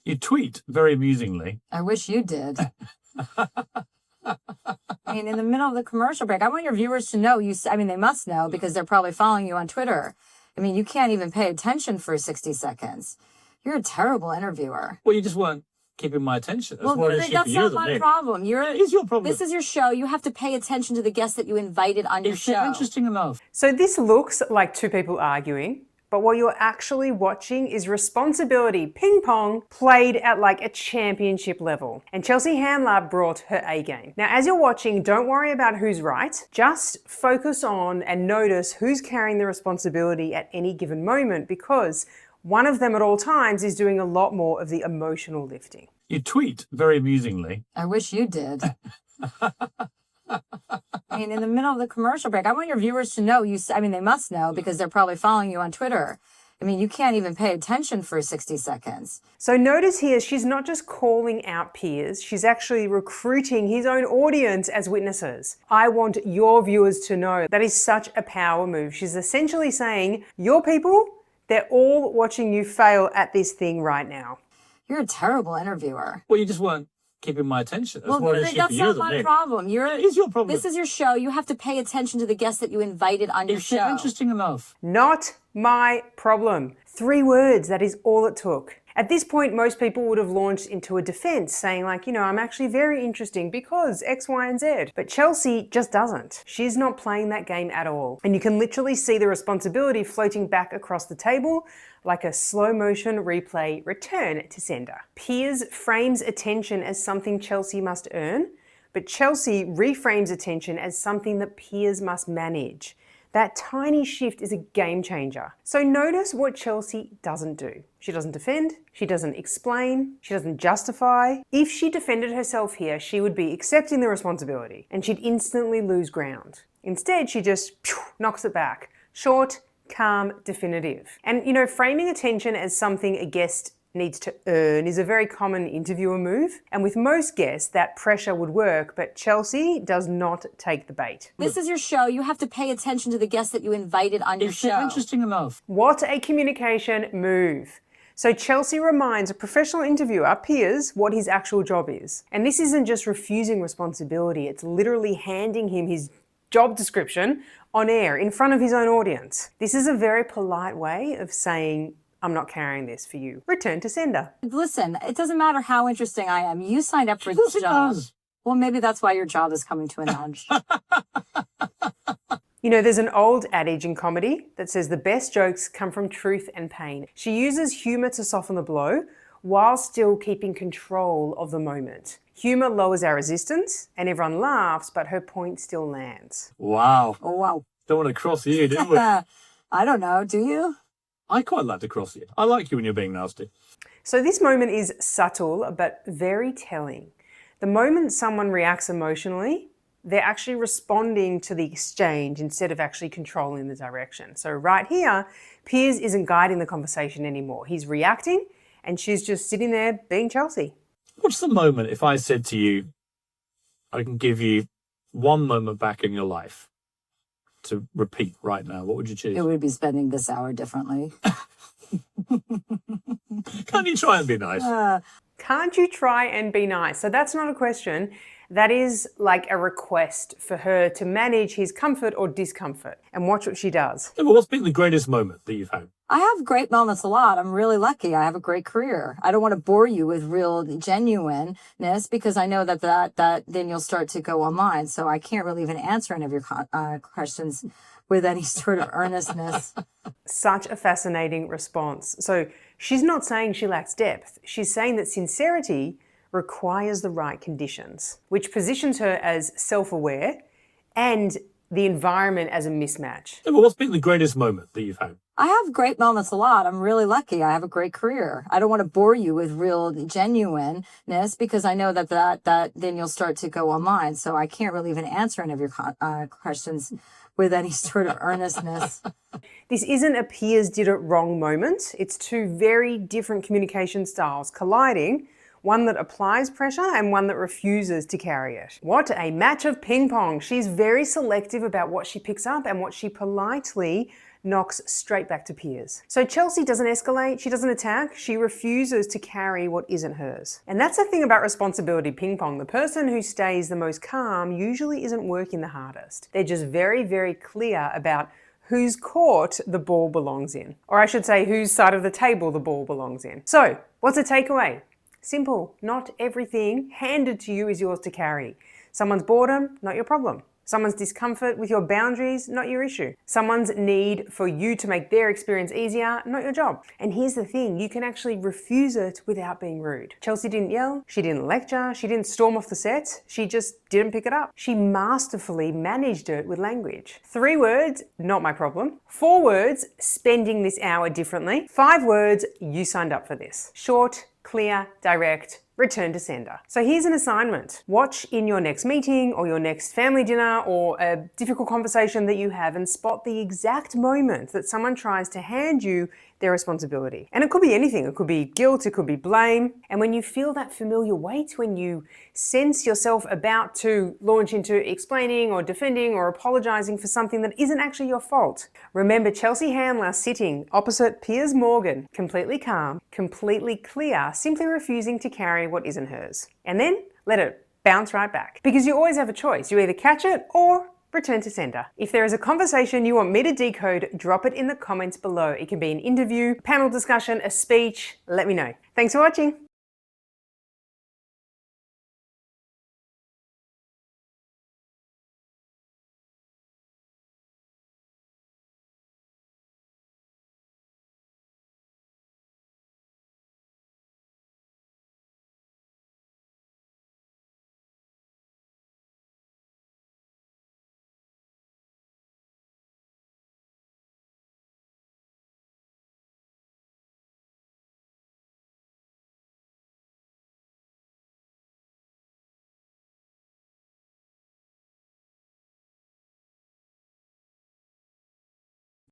You tweet very amusingly. I wish you did. I mean, in the middle of the commercial break, I want your viewers to know they must know because they're probably following you on Twitter. I mean, you can't even pay attention for 60 seconds. You're a terrible interviewer. Well, you just weren't keeping my attention. That's more an issue that's for you not than my me. problem. It is your problem. This is your show. You have to pay attention to the guests that you invited on your It's show. interesting enough. So this looks like two people arguing, but what you're actually watching is responsibility ping-pong played at like a championship level. And Chelsea Handler brought her A game. Now, as you're watching, don't worry about who's right. Just focus on and notice who's carrying the responsibility at any given moment, because one of them at all times is doing a lot more of the emotional lifting. You tweet very amusingly. I wish you did. I mean, in the middle of the commercial break, I want your viewers to know they must know because they're probably following you on Twitter. I mean, you can't even pay attention for 60 seconds. So notice here, she's not just calling out Piers, she's actually recruiting his own audience as witnesses. I want your viewers to know. That is such a power move. She's essentially saying, your people, they're all watching you fail at this thing right now. You're a terrible interviewer. Well, you just weren't keeping my attention. That's more an issue for you not than my me. problem. It is your problem. This is your show. You have to pay attention to the guests that you invited on your show. It's interesting enough. Not my problem. 3 words, that is all it took. At this point, most people would have launched into a defense saying like, I'm actually very interesting because X, Y, and Z. But Chelsea just doesn't. She's not playing that game at all. And you can literally see the responsibility floating back across the table like a slow motion replay return to sender. Piers frames attention as something Chelsea must earn, but Chelsea reframes attention as something that Piers must manage. That tiny shift is a game changer. So notice what Chelsea doesn't do. She doesn't defend, she doesn't explain, she doesn't justify. If she defended herself here, she would be accepting the responsibility and she'd instantly lose ground. Instead, she just knocks it back. Short, calm, definitive. And framing attention as something a guest needs to earn is a very common interviewer move. And with most guests, that pressure would work, but Chelsea does not take the bait. This is your show. You have to pay attention to the guests that you invited on your show. It's interesting enough. What a communication move. So Chelsea reminds a professional interviewer, Piers, what his actual job is. And this isn't just refusing responsibility, it's literally handing him his job description on air in front of his own audience. This is a very polite way of saying, I'm not carrying this for you. Return to sender. Listen, it doesn't matter how interesting I am. You signed up for this job. Well, maybe that's why your job is coming to an end. There's an old adage in comedy that says the best jokes come from truth and pain. She uses humor to soften the blow while still keeping control of the moment. Humor lowers our resistance and everyone laughs, but her point still lands. Wow. Oh, wow. Don't want to cross you, do we? I don't know. Do you? I quite like to cross you. I like you when you're being nasty. So this moment is subtle, but very telling. The moment someone reacts emotionally, they're actually responding to the exchange instead of actually controlling the direction. So right here, Piers isn't guiding the conversation anymore. He's reacting and she's just sitting there being Chelsea. What's the moment if I said to you, I can give you one moment back in your life to repeat right now? What would you choose? It would be spending this hour differently. Can't you try and be nice? Can't you try and be nice? So that's not a question. That is like a request for her to manage his comfort or discomfort. And watch what she does. Yeah, but what's been the greatest moment that you've had? I have great moments a lot. I'm really lucky. I have a great career. I don't want to bore you with real genuineness because I know that then you'll start to go online. So I can't really even answer any of your questions with any sort of earnestness. Such a fascinating response. So she's not saying she lacks depth. She's saying that sincerity requires the right conditions, which positions her as self-aware and the environment as a mismatch. Yeah, but what's been the greatest moment that you've had? I have great moments a lot. I'm really lucky. I have a great career. I don't want to bore you with real genuineness because I know that then you'll start to go online. So I can't really even answer any of your questions with any sort of earnestness. This isn't a Piers did it wrong moment. It's two very different communication styles colliding, one that applies pressure and one that refuses to carry it. What a match of ping pong. She's very selective about what she picks up and what she politely knocks straight back to Piers. So Chelsea doesn't escalate, she doesn't attack, she refuses to carry what isn't hers. And that's the thing about responsibility ping pong. The person who stays the most calm usually isn't working the hardest. They're just very, very clear about whose court the ball belongs in. Or I should say, whose side of the table the ball belongs in. So, what's the takeaway? Simple. Not everything handed to you is yours to carry. Someone's boredom, not your problem. Someone's discomfort with your boundaries, not your issue. Someone's need for you to make their experience easier, not your job. And here's the thing, you can actually refuse it without being rude. Chelsea didn't yell, she didn't lecture, she didn't storm off the set, she just didn't pick it up. She masterfully managed it with language. 3 words, not my problem. 4 words, spending this hour differently. 5 words, you signed up for this. Short, clear, direct, return to sender. So here's an assignment. Watch in your next meeting or your next family dinner or a difficult conversation that you have and spot the exact moment that someone tries to hand you their responsibility. And it could be anything. It could be guilt, it could be blame. And when you feel that familiar weight, when you sense yourself about to launch into explaining or defending or apologizing for something that isn't actually your fault, remember Chelsea Handler sitting opposite Piers Morgan, completely calm, completely clear, simply refusing to carry what isn't hers. And then let it bounce right back. Because you always have a choice. You either catch it or return to sender. If there is a conversation you want me to decode, drop it in the comments below. It can be an interview, panel discussion, a speech. Let me know. Thanks for watching.